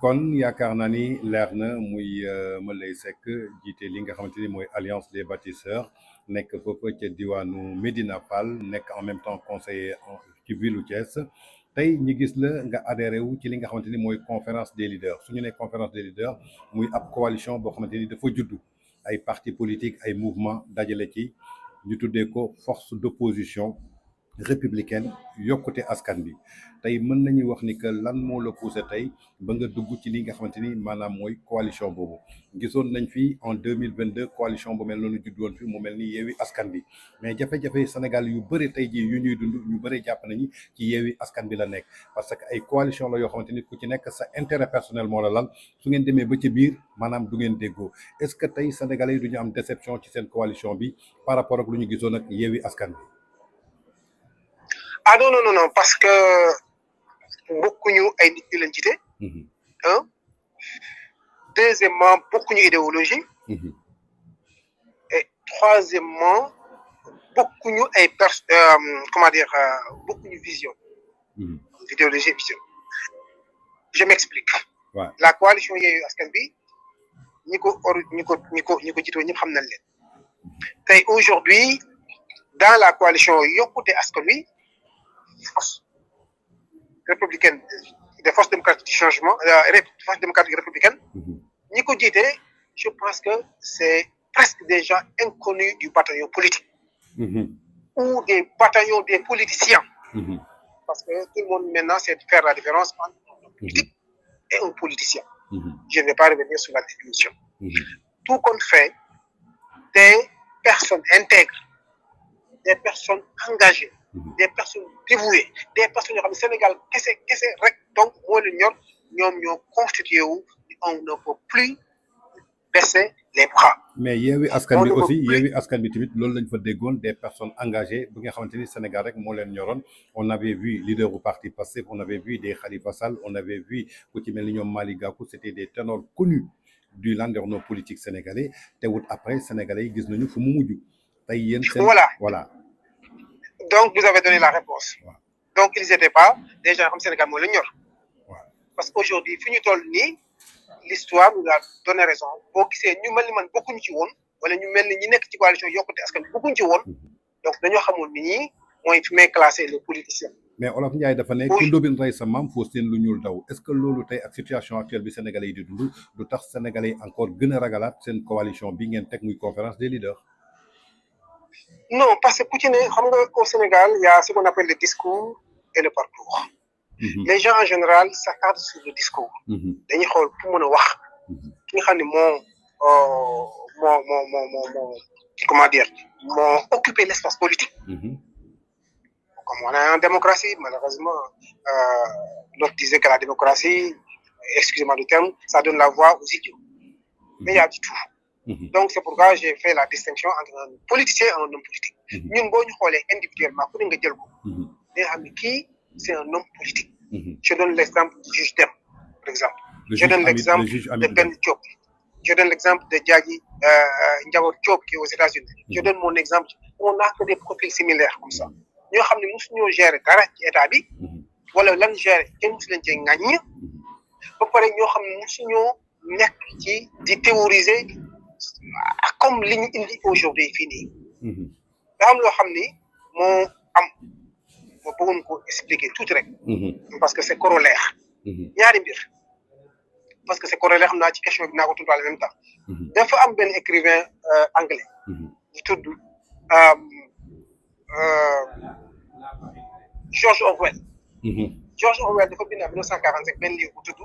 kon yaakaar naa ni leer na muy Mouleye Seck jiite li nga xamante ni mooy alliance des bâtisseurs nekk foofu ca diwaanu Médina Fall nekk en même temps conseiller ci ville Thiès tey ñi gis la nga adhéré wu ci li nga xamante ni mooy conférence des leaders su ñu nee conférence des leaders muy ab coalition boo xamante ni dafa juddu ay partis politiques ay mouvement dajale ci ñu tuddee ko force d'opposition républicaine yokkute askan bi tey mën nañu wax ni que lan moo la poussé tey ba nga dugg ci li nga xamante ni maanaam mooy coalition boobu gisoon nañ fi en 2022 coalition bu mel noonu juddoon fi mu mel ni yeewi askan bi mais jafe-jafe Sénégal yu bëri tey jii yu ñuy dund ñu bëri jàpp nañu ci yeewi askan bi la nekk parce que ay coalition la yoo xamante ni ku ci nekk sa intérêt personnel moo la lal su ngeen demee ba ci biir maanaam du ngeen déggoo est-ce que tey sénégalais yi du ñu am déception ci seen coalition bi par rapport ak lu ñu gisoon ak yeewi askan bi. Ah non, parce que bokkuñu ay nit ñu leen jiite. Un. Deuxièmement, bokkuñu idéologie. Et troisièmement, bokkuñu ay bokkuñu vision. Idéologie et vision. Je m'explique. Ouais. La coalition Yewwi Askan Wi ñi ko jiitoo ñëpp xam nañ leen. Tey aujourd'hui dans la coalition Yokkute Askan Wi force républicaine des forces démocratiques du changement forces démocratiques républicaines ñi ko jiite je pense que c'est presque des gens inconnus du bataillon politique ou des bataillons des politiciens parce que tout le monde maintenant sait faire la différence entre un politique et un politicien je ne vais pas revenir sur la définition tout compte fait des personnes intègres des personnes engagées des personnes dévouées des personnes yoo xam ne Sénégal kese rek donc moo leen ñor ñoom ñoo constitué wu on ne peut plus baisser les bras. mais yeewi askan bi aussi yeewi askan bi tamit loolu lañ fa déggoon des personnes engagées bi nga xamante ni Sénégal rek moo leen ñoroon on avait vu leader du parti Pastef on avait vu des Khalifa Sall on avait vu ku ci mel ni ñoom Malick Gakou c'était des ténors connus du landerneau politique sénégalais te wut après sénégalais yi gis nañu fu mu mujj tey yéen seen voilà. Donc, vous avez donné la réponse. Ouais. Donc, ils n'étaient pas des gens comme Sénégal moo leen ñor. Parce qu'aujourd'hui fi ñu toll nii l'histoire nous a donné raison boo gisee ñu mel ni man bokkuñu ci woon wala ñu mel ni ñi nekk ci coalition Yokkute Askan Wi bokkuñu ci woon donc dañoo xamoon ni ñii mooy fi may classé les politiciens. mais Olof Ndiaye dafa ne ku ndóbin rey sa maam foo seen lu ñuul daw est-ce que loolu tey ak situation actuelle bi sénégalais yi di dund du tax sénégalais yi encore gën a ragalaat seen coalition bi ngeen teg muy conférence des leaders. Non, parce que au Sénégal, il y a ce qu'on appelle le discours et le parcours. Les gens en général s'attardent sur le discours. Dañuy xool pour mën a wax ki nga xam ne moo occupé l'espace politique. Comme on est en démocratie, malheureusement, l'autre disait que la démocratie, excusez-moi du terme, ça donne la voix aux idiots. Mais il y a du tout. Donc c'est pourquoi j'ai fait la distinction entre un politicien et un homme politique. ñun boo ñu xoolee individuellement ku ne nga jël ko. nga xam ne kii c'est un homme politique. Je donne l'exemple du juge Dème par exemple. Je donne l'exemple de Ben Diop. Je donne l'exemple de Diadji Ndiawar Diop qui est aux États-Unis. Je donne mon exemple. On n'a que des profils similaires comme ça. ñoo xam ne mosuñoo gérer dara ci état bi. wala lan gérer kenn mosu leen cee ŋaññi. ba pare ñoo xam ne mosuñoo nekk ci di théoriser. Comme li ñu indi aujourd'hui fii nii. daa am loo xam ni moo am moo bëggoon ko expliquer tuuti rek. parce que c'est corollaire. ñaari mbir parce que c'est corollaire xam naa ci question bi naa ko tontu en même temps. dafa am benn écrivain anglais. bu tudd George Orwell. George Orwell dafa bind en 1945 benn livre bu tudd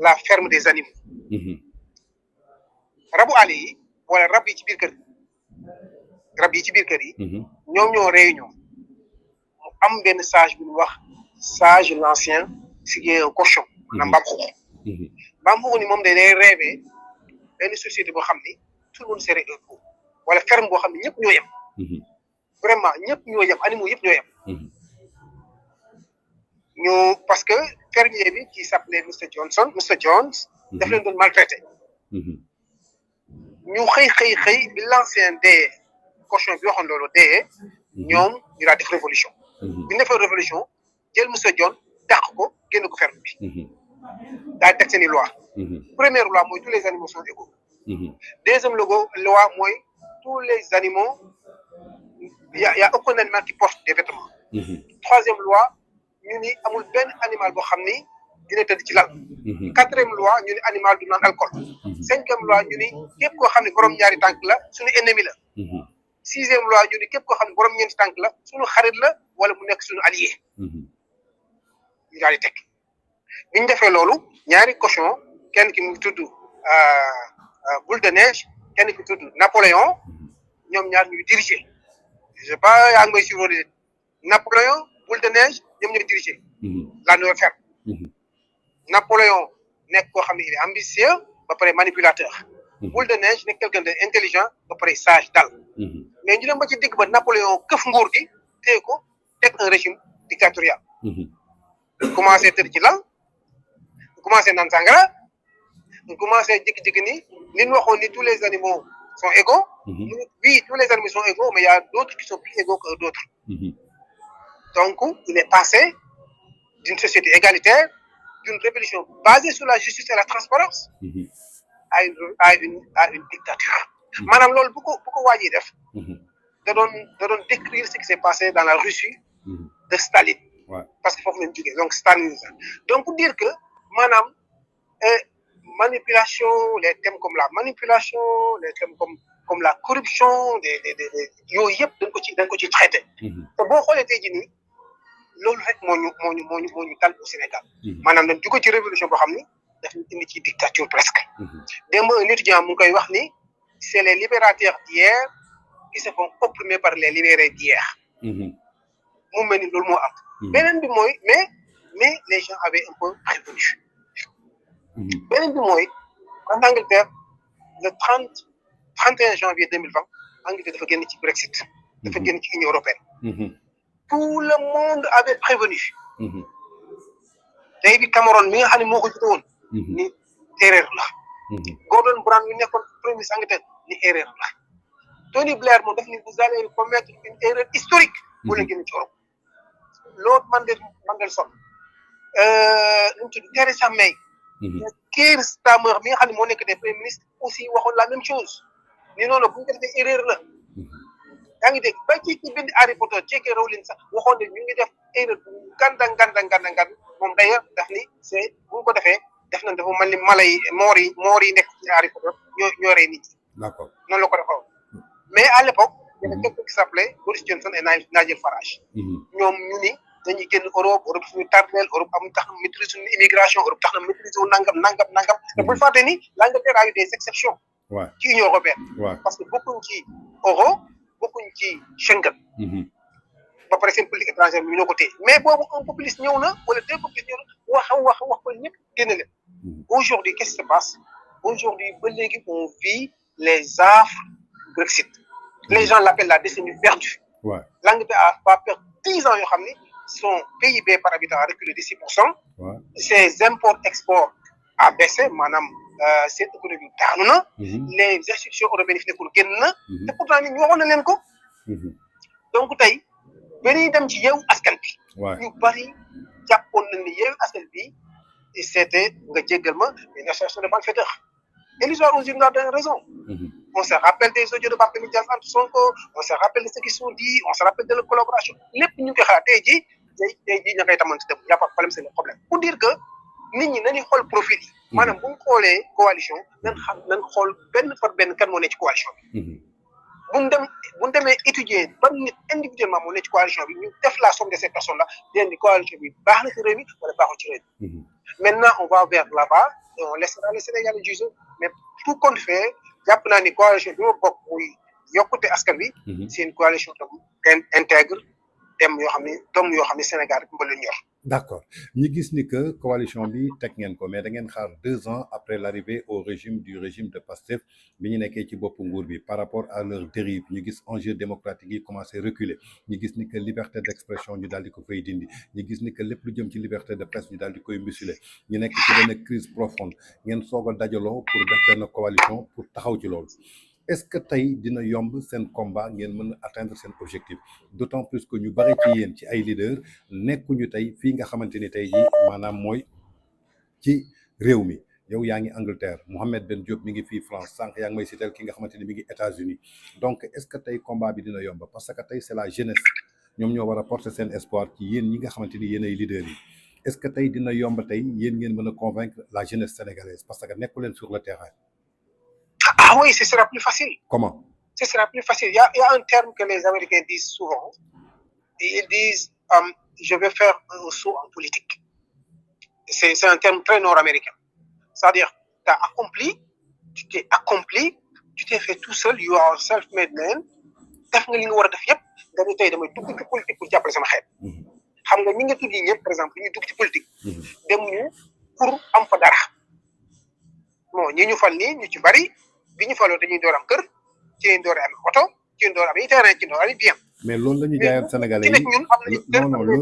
La ferme des animaux. rabu àll yi wala rab yi ci biir kër yi ñoom ñoo réunion mu am benn sage bu ñu wax sage l'ancien qui est un cochon maanaam mbaam xuux ni moom day rêvé benn société boo xam ni tout le monde serait égaux wala ferme boo xam ne ñëpp ñoo yem vraiment ñëpp ñoo yem animaux yëpp ñoo yem ñu parce que fermier bi qui s'appelait Mr Jones daf leen doon maltraité ñu xëy bi l'ancien dee cochon bi waxoon loolu dee ñoom ñu daal def révolution bi ñu defee révolution jël Mr John dàq ko génn ko ferme bi daal teg seen i loi. Première loi mooy tous les animaux sont égaux. Deuxième loi mooy tous les animaux y a aucun animal qui porte des vêtements. Troisième loi ñu ni amul benn animal boo xam ni dina tëdd ci lal. Quatrième loi ñu ni animal du naan alcool. Cinquième loi ñu ni képp koo xam ne borom ñaari tànk la suñu ennemi la. Sixième loi ñu ni képp koo xam ne borom ñeenti tànk la suñu xarit la wala mu nekk suñu allié. ñu daal di teg bi ñu defee loolu ñaari cochon kenn ki mu ngi tudd Boule de Neige kenn ki tudd Napoléon ñoom ñaar ñuy diriger je sais pas yaa ngi may suivre Napoléon Boule de Neige ñoom ñooy diriger la nouvelle ferme. Napoléon nekk koo xam ne il est ambitieux ba pare manipulateur. Boule de Neige nekk quelqu'un d'intelligent ba pare sage dal. mais ñu dem ba ci digg ba Napoléon këf nguur gi téye ko teg un régime dictatorial. commencé tëdd ci lal commencé naan sangara commencé jékki-jékki ni ñu waxoon ni tous les animaux sont égaux. Oui, tous les animaux sont égaux, mais il y a d'autres qui sont plus égaux que d'autres. Donc, il est passé d'une société égalitaire, d'une révolution basée sur la justice et la transparence, à une dictature. Madame Lol, beaucoup voyez def, de décrire ce qui s'est passé dans la Russie de Staline. Ouais. Parce qu'il faut que nous donc Staline. Donc, pour dire que, madame, manipulation, les thèmes comme la manipulation, les thèmes comme la corruption, yooyu yëpp dañ ko ci traité. te boo xoolee tey jii nii loolu rek moo ñu dal au Sénégal. maanaam dañ jóge ci révolution boo xam ni daf ñu indi ci dictature presque. démb un étudiant mu ngi koy wax ni c'est les libérateurs d'hier qui se font opprimer par les libérés d'hier. mu mel ni loolu moo am. beneen bi mooy mais les gens avaient un peu prévenu. beneen bi mooy en Angleterre le 31 janvier 2020 Angleterre dafa génn ci Brexit. dafa génn ci Union européenne. tout le monde avait prévenu. David Cameron mi nga xam ne moo ko jiite woon. ni erreur la. Gordon Brown mi nekkoon premier ministre Angleterre ni erreur la. Tony Blair moom daf ni vous allez commettre une erreur historique. bu leen génn ci Europe. Lord Mandelson. nu mu tudd Theresa May. Keir Starmer mi nga xam ne moo nekk des premiers ministres aussi waxoon la même chose ni noonu bu ñu ko defee erreur la yaa ngi dégg ba ci bind Harry Potter J.K. Rowling sax waxoon ne ñu ngi def erreur bu gànda moom d'ailleurs daf ni c'est bu ñu ko defee def nañ dafa mel ni mala yi moor yi nekk ci Harry Potter ñoo rey nit ñi. D'accord noonu la ko defoon mais à l'époque il y avait quelqu'un qui s'appelait Boris Johnson et Nigel Farage. ñoom ñu ni dañuy génn Europe suñu tardel Europe amuñu tax na maîtrise suñu immigration Europe tax na maîtrise wu nangam te bul fàtte ni l'Angleterre a eu des exceptions. ci Union européenne. parce que bokkuñ ci euro bokkuñ ci Schengen. ba pare seen politique étrangère bi ñoo ko téye mais boobu un populiste ñëw na wala deux populistes ñëw na wax ko ñëpp génn leen. Aujourd'hui qu'est-ce qui se passe aujourd'hui ba léegi on vit les affres du Brexit. Les gens l'appellent la décennie perdue. L'Angleterre va perdre 10 ans yoo xam ni son PIB par habitant a reculé de 6%. Ses imports-exports a baissé maanaam seen économie daanu na. Les institutions européennes fi nekkul génn na. te pourtant ñu waxoon na leen ko. donc tey ba ñuy dem ci Yewwi Askan Wi. ñu bari jàppoon nañ ni Yewwi Askan Wi c'était nga jéggal ma une association de malfaiteurs. Et l'histoire aujourd'hui nous a donné raison. On se rappelle des audios de Barthélémy Dias entre Sonko, on se rappelle de ce qui sont dit, on se rappelle de la collaboration. lépp ñu ngi koy xalaat tey jii ña koy tamante dem y a pas de problème, c'est le problème. Pour dire que nit ñi nañuy xool profil yi. maanaam bu ñu xoolee coalition nañ xool benn par benn kan moo ne ci coalition bi. bu ñu demee étudier ban nit individuellement moo ne ci coalition bi ñu def la somme de ces personnes là dinañ ni coalition bi baax na ci réew mi wala baaxul ci réew mi. Maintenant on va vers là-bas et on laissera les Sénégalais juger mais tout compte fait jàpp naa ni coalition bi ma bokk muy yokkute askan wi. c'est une coalition intègre dem yoo xam ne Sénégal rek mbala ñor. D'accord ñu gis ni que coalition bi teg ngeen ko mais da ngeen xaar 2 ans après l'arrivée au régime de Pastef bi ñu nekkee ci bopp nguur bi par rapport à leur dérive ñu gis enjeu démocratique yi commencé reculer ñu gis ni que liberté d'expression ñu daal di ko fay dindi ñu gis ni que lépp lu jëm ci liberté de presse ñu daal di koy museler ñu nekk ci benn crise profonde ngeen soog a dajaloo pour def benn coalition pour taxaw ci loolu. Est-ce que tey dina yomb seen combat ngeen mën a atteindre seen objectif d'autant plus que ñu bari ci yéen ci ay leaders nekkuñu tey fii nga xamante ni tey jii maanaam mooy ci réew mi yow yaa ngi Angleterre Mohamed Ben Diop mi ngi fii France sànq yaa ngi may citer ki nga xamante ni mi ngi États-Unis donc est-ce que tey combat bi dina yomb parce que tey c'est la jeunesse ñoom ñoo war a porter seen espoir ci yéen ñi nga xamante ni yéen ay leaders yi est-ce que tey dina yomb tey yéen ngeen mën a convaincre la jeunesse sénégalaise parce que nekku leen sur le terrain. Ah oui, ce sera plus facile. Comment? Ce sera plus facile. Il y a un terme que les Américains disent souvent. Ils disent je vais faire un saut en politique. C'est un terme très nord-américain. C'est-à-dire, tu as accompli, tu t'es accompli, tu t'es fait tout seul, you are self-made man. Def nga li nga war a def yëpp nga ni tey damay dugg ci politique pour jàppale sama xeet. Xam nga ñi nga tudd ñëpp par exemple ñu dugg ci politique. demuñu pour am fa dara. Bon ñi ñu fal nii ñu ci bari bi ñu faloo dañuy door am kër ci lañ door am oto ci lañ door am terrain ci door am bien. mais loolu la ñu jaayoon Sénégalais yi ñun am nañu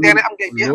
terrain am ngay bien.